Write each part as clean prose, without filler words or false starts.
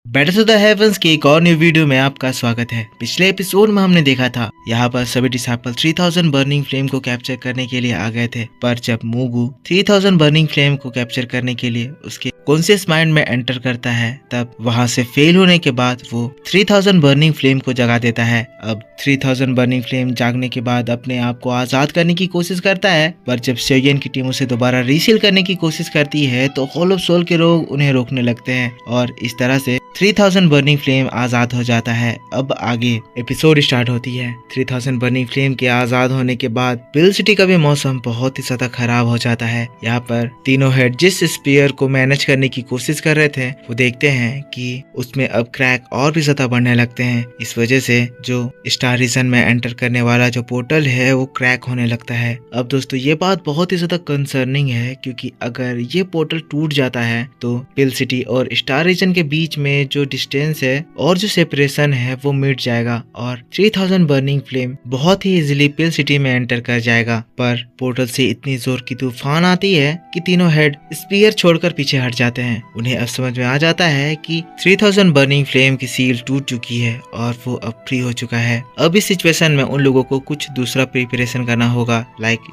Better to the heavens के एक और न्यू वीडियो में आपका स्वागत है। पिछले एपिसोड में हमने देखा था यहाँ पर सभी डिसाइपल 3000 बर्निंग फ्लेम को कैप्चर करने के लिए आ गए थे, पर जब मूगू 3000 बर्निंग फ्लेम को कैप्चर करने के लिए उसके कॉन्शियस माइंड में एंटर करता है, तब वहाँ से फेल होने के बाद वो 3000 बर्निंग फ्लेम को जगा देता है। अब 3000 बर्निंग फ्लेम जागने के बाद अपने आप को आजाद करने की कोशिश करता है, पर जब शोयन की टीम उसे दोबारा रीसील करने की कोशिश करती है तो हॉल ऑफ सोल के लोग उन्हें रोकने लगते हैं और इस तरह से 3000 बर्निंग फ्लेम आजाद हो जाता है। अब आगे एपिसोड स्टार्ट होती है। 3000 बर्निंग फ्लेम के आजाद होने के बाद पिल सिटी का भी मौसम बहुत ही ज्यादा खराब हो जाता है। यहाँ पर तीनों हेड जिस स्पीयर को मैनेज करने की कोशिश कर रहे थे वो देखते हैं कि उसमें अब क्रैक और भी ज्यादा बढ़ने लगते हैं। इस वजह से जो स्टार रीजन में एंटर करने वाला जो पोर्टल है वो क्रैक होने लगता है। अब दोस्तों ये बात बहुत ही ज्यादा कंसर्निंग है, क्योंकि अगर ये पोर्टल टूट जाता है तो पिल सिटी और स्टार रीजन के बीच में जो डिस्टेंस है और जो सेपरेशन है वो मिट जाएगा और 3000 बर्निंग फ्लेम बहुत ही इजीली पिल सिटी में एंटर कर जाएगा। पर पोर्टल से इतनी जोर की तूफान आती है कि तीनों हेड स्पीयर छोड़कर पीछे हट जाते हैं। उन्हें अब समझ में आ जाता है कि 3000 बर्निंग फ्लेम की सील टूट चुकी है और वो अब फ्री हो चुका है। अब इस सिचुएशन में उन लोगों को कुछ दूसरा प्रिपरेशन करना होगा,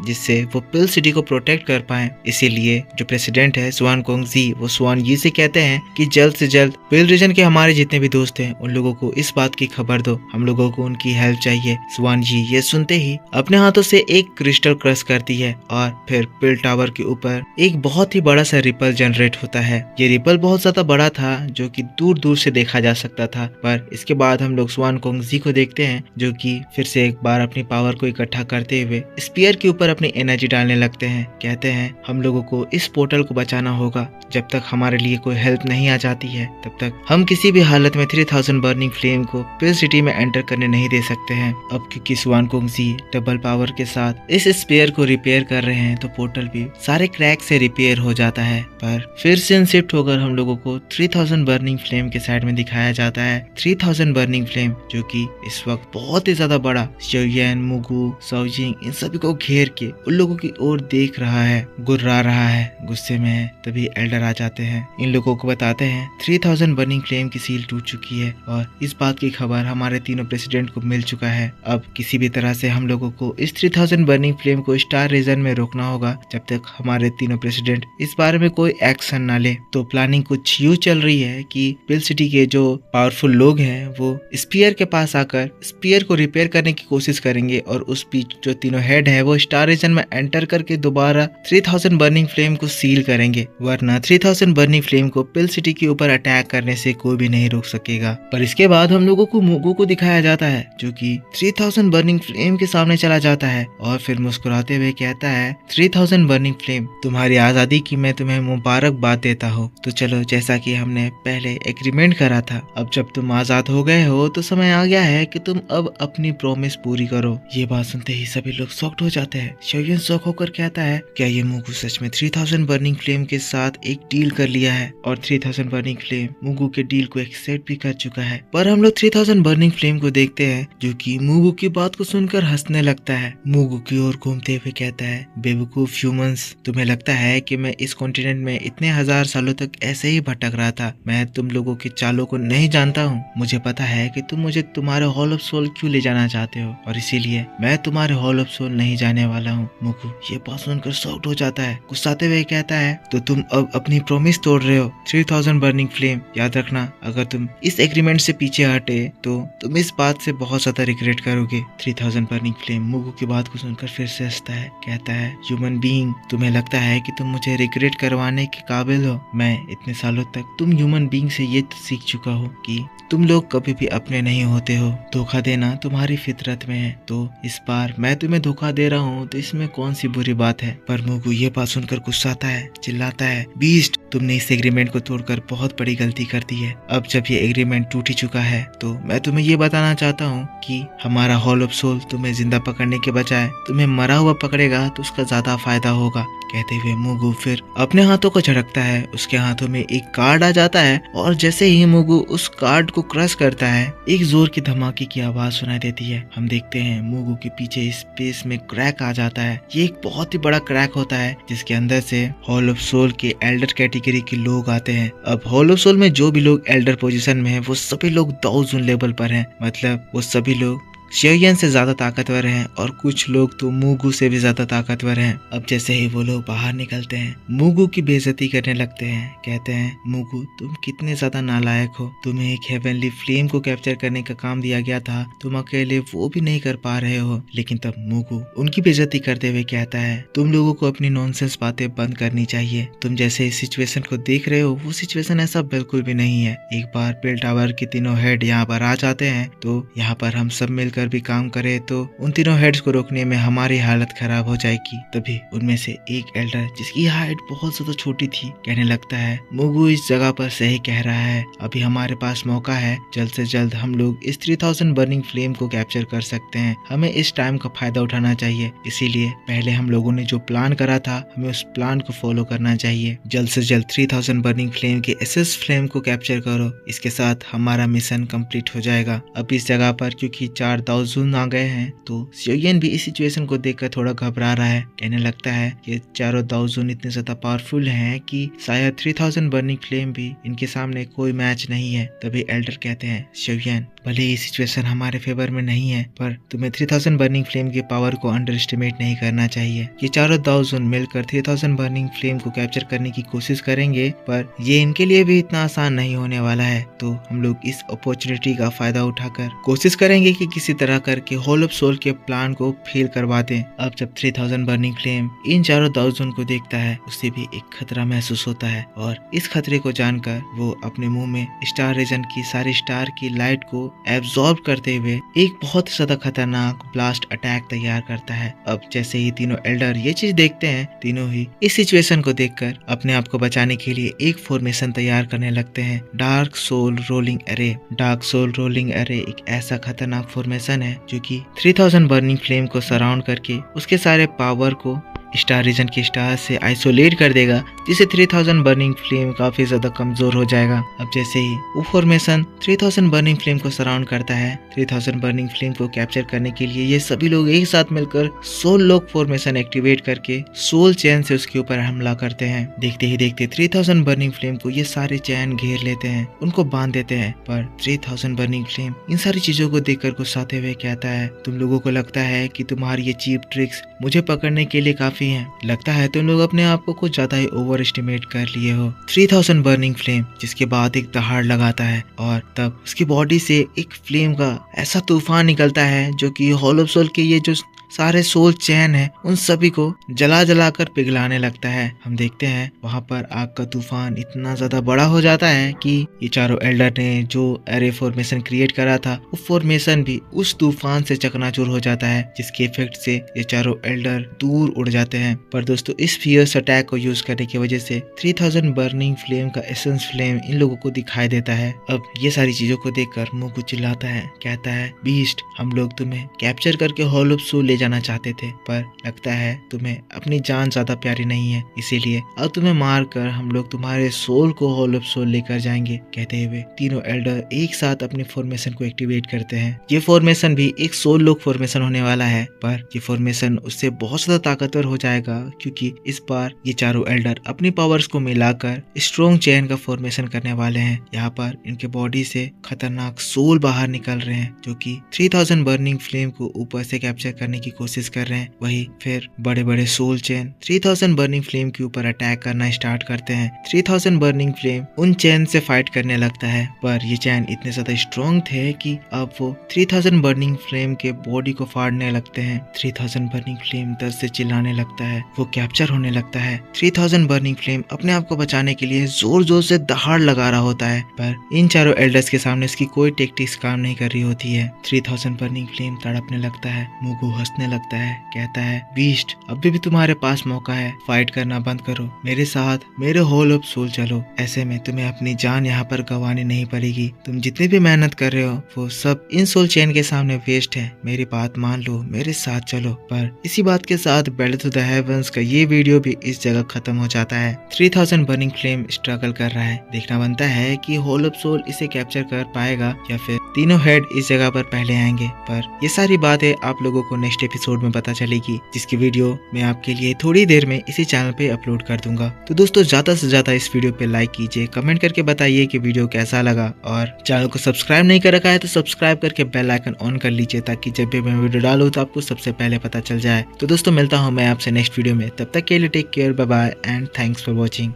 जिससे वो पिल सिटी को प्रोटेक्ट कर पाए। इसीलिए जो प्रेसिडेंट है स्वान कोंग जी, वो स्वान यी से कहते हैं कि जल्द से जल्द पिल रीजन के हमारे जितने भी दोस्त हैं उन लोगों को इस बात की खबर दो, हम लोगों को उनकी हेल्प चाहिए। स्वान जी ये सुनते ही अपने हाथों से एक क्रिस्टल क्रश करती है और फिर पिल टावर के ऊपर एक बहुत ही बड़ा सा रिपल जनरेट होता है। ये रिपल बहुत ज्यादा बड़ा था जो कि दूर दूर से देखा जा सकता था, पर इसके बाद हम लोग स्वान कोंग जी को देखते हैं जो कि फिर से एक बार अपनी पावर को इकट्ठा करते हुए स्पीयर के ऊपर अपनी एनर्जी डालने लगते हैं। कहते हैं हम लोगों को इस पोर्टल को बचाना होगा, जब तक हमारे लिए कोई हेल्प नहीं आ जाती है तब तक हम किसी भी हालत में 3000 बर्निंग फ्लेम को पिल सिटी में एंटर करने नहीं दे सकते हैं। अब क्योंकि स्वान कोंग जी डबल पावर के साथ इस स्पेयर को रिपेयर कर रहे हैं तो पोर्टल भी सारे क्रैक से रिपेयर हो जाता है। पर फिर से शिफ्ट होकर हम लोगों को 3000 बर्निंग फ्लेम के साइड में दिखाया जाता है। 3000 बर्निंग फ्लेम जो कि इस वक्त बहुत ही ज्यादा बड़ा शोयन, मुगू, साओजिंग इन सभी को घेर के उन लोगों की ओर देख रहा है, गुर्रा रहा है, गुस्से में है। तभी एल्डर आ जाते हैं, इन लोगों को बताते हैं 3000 बर्निंग फ्लेम की सील टूट चुकी है और इस बात की खबर हमारे तीनों प्रेसिडेंट को मिल चुका है। अब किसी भी तरह से हम लोगों को इस 3000 बर्निंग फ्लेम को स्टार रीजन में रोकना होगा जब तक हमारे तीनों प्रेसिडेंट इस बारे में कोई एक्शन ना ले। तो प्लानिंग कुछ यूं चल रही है कि पिल सिटी के जो पावरफुल लोग हैं वो स्पीयर के पास आकर स्पीयर को रिपेयर करने की कोशिश करेंगे और उस बीच जो तीनों हेड है वो स्टार रीजन में एंटर करके दोबारा 3000 बर्निंग फ्लेम को सील करेंगे, वरना 3000 बर्निंग फ्लेम को पिल सिटी के ऊपर अटैक करने से कोई भी नहीं रोक सकेगा। पर इसके बाद हम लोगों को मुगू को दिखाया जाता है जो कि 3000 बर्निंग फ्लेम के सामने चला जाता है और फिर मुस्कुराते हुए कहता है 3000 बर्निंग फ्लेम, तुम्हारी आजादी की मैं तुम्हें मुबारकबाद देता हूँ। तो चलो, जैसा कि हमने पहले एग्रीमेंट करा था, अब जब तुम आजाद हो गए हो तो समय आ गया है कि तुम अब अपनी प्रॉमिस पूरी करो। ये बात सुनते ही सभी लोग शॉक्ड हो जाते हैं। शोयन शॉक होकर कहता है क्या ये मुगू सच में 3000 बर्निंग फ्लेम के साथ एक डील कर लिया है और 3000 बर्निंग फ्लेम मुगू के डील को एक्सेप्ट भी कर चुका है। पर हम लोग 3000 बर्निंग फ्लेम को देखते हैं जो कि मुगू की बात को सुनकर हंसने लगता है। मुगू की ओर घूमते हुए कहता है बेवकूफ ह्यूमंस, तुम्हें लगता है कि मैं इस कॉन्टिनेंट में इतने हजार सालों तक ऐसे ही भटक रहा था? मैं तुम लोगों की चालों को नहीं जानता हूँ। मुझे पता है कि तुम मुझे तुम्हारे हॉल ऑफ सोल क्यों ले जाना चाहते हो और इसीलिए मैं तुम्हारे हॉल ऑफ सोल नहीं जाने वाला हूँ। मुगू ये बात सुनकर शॉक्ड हो जाता है, गुस्साते हुए कहता है तो तुम अब अपनी प्रॉमिस तोड़ रहे हो 3000 बर्निंग फ्लेम। याद रखना, अगर तुम इस एग्रीमेंट से पीछे हटे तो तुम इस बात से बहुत ज्यादा रिग्रेट करोगे। 3000 बर्निंग फ्लेम मुगू की बात को सुनकर फिर से हंसता है, कहता है ह्यूमन बीइंग, तुम्हें लगता है कि तुम मुझे रिग्रेट करवाने के काबिल हो? मैं इतने सालों तक तुम ह्यूमन बीइंग से ये सीख चुका हूँ कि तुम लोग कभी भी अपने नहीं होते हो। धोखा देना तुम्हारी फितरत में है, तो इस बार मैं तुम्हें धोखा दे रहा हूँ तो इसमें कौन सी बुरी बात है? पर मुगू ये बात सुनकर गुस्साता है, चिल्लाता है बीस्ट, तुमने इस एग्रीमेंट को तोड़कर बहुत बड़ी गलती कर दी है। अब जब ये एग्रीमेंट टूट ही चुका है तो मैं तुम्हें ये बताना चाहता हूँ कि हमारा हॉल ऑफ सोल तुम्हें जिंदा पकड़ने के बजाय तुम्हें मरा हुआ पकड़ेगा तो उसका ज्यादा फायदा होगा। कहते हुए मुगू फिर अपने हाथों को झटकता है, उसके हाथों में एक कार्ड आ जाता है और जैसे ही मुगू उस कार्ड को क्रश करता है एक जोर की धमाके की आवाज सुनाई देती है। हम देखते हैं मुगू के पीछे स्पेस में क्रैक आ जाता है। ये एक बहुत ही बड़ा क्रैक होता है जिसके अंदर से हॉल ऑफ सोल के एल्डर कैटी कैटेगरी के लोग आते हैं। अब होलो सोल में जो भी लोग एल्डर पोजीशन में है वो सभी लोग दाओजुन लेवल पर हैं, मतलब वो सभी लोग शियोयन से ज्यादा ताकतवर हैं और कुछ लोग तो मूगू से भी ज्यादा ताकतवर हैं। अब जैसे ही वो लोग बाहर निकलते हैं मूगू की बेइज्जती करने लगते हैं, कहते हैं मूगू तुम कितने ज्यादा नालायक हो, तुम्हें एक हेवनली फ्लेम को कैप्चर करने का काम दिया गया था, तुम अकेले वो भी नहीं कर पा रहे हो। लेकिन तब मूगू उनकी बेइज्जती करते हुए कहता है तुम लोगों को अपनी नॉनसेंस बातें बंद करनी चाहिए, तुम जैसे इस सिचुएशन को देख रहे हो वो सिचुएशन ऐसा बिल्कुल भी नहीं है। एक बार बेल टावर के तीनों हेड यहाँ पर आ जाते हैं तो यहाँ पर हम सब मिलकर भी काम करें तो उन तीनों हेड्स को रोकने में हमारी हालत खराब हो जाएगी। तभी उनमें से एक एल्डर जिसकी हाइट बहुत ज्यादा छोटी थी कहने लगता है मूगू इस जगह पर सही कह रहा है, अभी हमारे पास मौका है, जल्द से जल्द हम लोग इस 3000 बर्निंग फ्लेम को कैप्चर कर सकते हैं, हमें इस टाइम का फायदा उठाना चाहिए, इसीलिए पहले हम लोगों ने जो प्लान करा था हमें उस प्लान को फॉलो करना चाहिए, जल्द से जल्द 3000 बर्निंग फ्लेम के एसएस फ्लेम को कैप्चर करो, इसके साथ हमारा मिशन कंप्लीट हो जाएगा। अब इस जगह पर क्योंकि 4 दाओजुन आ गए हैं तो शियोयन भी इस सिचुएशन को देखकर थोड़ा घबरा रहा है, कहने लगता है कि चारों दाओजुन इतने ज्यादा पावरफुल हैं कि शायद 3000 बर्निंग फ्लेम भी इनके सामने कोई मैच नहीं है। तभी एल्डर कहते हैं शियोयन भले ही सिचुएशन हमारे फेवर में नहीं है पर तुम्हें 3000 बर्निंग फ्लेम की पावर को अंडर एस्टिमेट नहीं करना चाहिए। ये चारों दाओजुन मिलकर 3000 बर्निंग फ्लेम को कैप्चर करने की कोशिश करेंगे पर ये इनके लिए भी इतना आसान नहीं होने वाला है, तो हम लोग इस अपॉर्चुनिटी का फायदा उठाकर कोशिश करेंगे कि किसी तरह करके होल ऑफ सोल के प्लान को फेल करवा दें। अब जब 3000 बर्निंग फ्लेम इन चारों दाओजुन को देखता है उससे भी एक खतरा महसूस होता है और इस खतरे को जानकर वो अपने मुंह में स्टार रीजन की सारी स्टार की लाइट को एब्जॉर्ब करते हुए एक बहुत ज्यादा खतरनाक ब्लास्ट अटैक तैयार करता है। अब जैसे ही तीनों एल्डर ये चीज देखते हैं तीनों ही इस सिचुएशन को देखकर अपने आप को बचाने के लिए एक फॉर्मेशन तैयार करने लगते हैं, dark soul rolling array. Dark soul rolling array एक ऐसा खतरनाक फॉर्मेशन है जो कि 3000 बर्निंग फ्लेम को सराउंड करके उसके सारे पावर को स्टार रीजन के स्टार से आइसोलेट कर देगा, जिससे 3000 बर्निंग फ्लेम काफी ज्यादा कमजोर हो जाएगा। अब जैसे ही वो फॉर्मेशन 3000 बर्निंग फ्लेम को सराउंड करता है, 3000 बर्निंग फ्लेम को कैप्चर करने के लिए ये सभी लोग एक साथ मिलकर सोल लॉक फॉर्मेशन एक्टिवेट करके सोल चैन से उसके ऊपर हमला करते हैं। देखते ही देखते 3000 बर्निंग फ्लेम को ये सारे चैन घेर लेते हैं, उनको बांध देते हैं। पर 3000 बर्निंग फ्लेम इन सारी चीजों को देखकर गुस्साते हुए कहता है तुम लोगों को लगता है कि तुम्हारी ये चीप ट्रिक्स मुझे पकड़ने के लिए काफी हैं, लगता है तुम लोग अपने आप को कुछ ज्यादा ही ओवर एस्टिमेट कर लिए हो। 3000 बर्निंग फ्लेम जिसके बाद एक दहाड़ लगाता है और तब उसकी बॉडी से एक फ्लेम का ऐसा तूफान निकलता है जो कि होल ऑफ सोल के ये जो सारे सोल चैन है उन सभी को जला जला कर पिघलाने लगता है। हम देखते हैं वहां पर आग का तूफान इतना ज्यादा बड़ा हो जाता है कि ये चारों एल्डर ने जो एरे फॉर्मेशन क्रिएट करा था वो फॉर्मेशन भी उस तूफान से चकनाचूर हो जाता है, जिसके इफेक्ट से ये चारों एल्डर दूर उड़ जाते हैं। पर दोस्तों इस फियर्स अटैक को यूज करने की वजह से 3000 बर्निंग फ्लेम का एसेंस फ्लेम इन लोगों को दिखाई देता है। अब ये सारी चीजों को देखकर मूगू चिल्लाता है, कहता है बीस्ट हम लोग तुम्हें कैप्चर करके होल ऑफ सोल ले जाना चाहते थे पर लगता है तुम्हें अपनी जान ज्यादा प्यारी नहीं है, इसीलिए अब तुम्हें मार कर हम लोग तुम्हारे सोल को होल ऑफ सोल लेकर जाएंगे। कहते हुए तीनों एल्डर एक साथ अपने फॉर्मेशन को एक्टिवेट करते हैं। ये फॉर्मेशन भी एक सोल लॉक फॉर्मेशन होने वाला है पर ये फॉर्मेशन उससे बहुत ज्यादा ताकतवर हो जाएगा क्योंकि इस बार ये चारों एल्डर अपनी पावर्स को मिलाकर स्ट्रॉन्ग चेन का फॉर्मेशन करने वाले हैं। यहाँ पर इनके बॉडी से खतरनाक सोल बाहर निकल रहे हैं जो कि 3000 बर्निंग फ्लेम को ऊपर से कैप्चर करने की कोशिश कर रहे हैं। वही फिर बड़े बड़े सोल चैन 3000 बर्निंग फ्लेम के ऊपर अटैक करना स्टार्ट करते हैं। 3000 बर्निंग फ्लेम उन चैन से फाइट करने लगता है पर ये चैन इतने ज्यादा स्ट्रॉन्ग थे कि अब वो 3000 बर्निंग फ्लेम के बॉडी को फाड़ने लगते हैं। 3000 बर्निंग फ्लेम दर्द से चिल्लाने लगता है, वो कैप्चर होने लगता है। 3000 बर्निंग फ्लेम अपने आप को बचाने के लिए जोर जोर से दहाड़ लगा रहा होता है पर इन चारों एल्डर्स के सामने इसकी कोई टेक्टिक्स काम नहीं कर रही होती है। 3000 बर्निंग फ्लेम तड़पने लगता है, मूगू हंसने लगता है, कहता है बीस्ट अभी भी तुम्हारे पास मौका है, फाइट करना बंद करो, मेरे साथ मेरे होल ऑफ सोल चलो, ऐसे में तुम्हें अपनी जान यहाँ पर गंवानी नहीं पड़ेगी, तुम जितनी भी मेहनत कर रहे हो वो सब इन सोल चैन के सामने वेस्ट है, मेरी बात मान लो, मेरे साथ चलो। पर इसी बात के साथ बेल्ट द हेवंस का ये वीडियो भी इस जगह खत्म हो जाता है। 3000 बर्निंग फ्लेम स्ट्रगल कर रहा है। देखना बनता है कि होल ऑफ सोल इसे कैप्चर कर पाएगा या फिर तीनों हेड इस जगह पर पहले आएंगे। पर ये सारी बातें आप लोगों को नेक्स्ट एपिसोड में पता चलेगी, जिसकी वीडियो मैं आपके लिए थोड़ी देर में इसी चैनल पे अपलोड कर दूंगा। तो दोस्तों ज्यादा से ज्यादा इस वीडियो पे लाइक कीजिए, कमेंट करके बताइए कि वीडियो कैसा लगा, और चैनल को सब्सक्राइब नहीं कर रखा है तो सब्सक्राइब करके बेल आइकन ऑन कर लीजिए, ताकि जब भी मैं वीडियो डालूं तो आपको सबसे पहले पता चल जाए। तो दोस्तों मिलता हूं मैं आपसे नेक्स्ट वीडियो में, तब तक के लिए take care, bye bye and thanks for watching.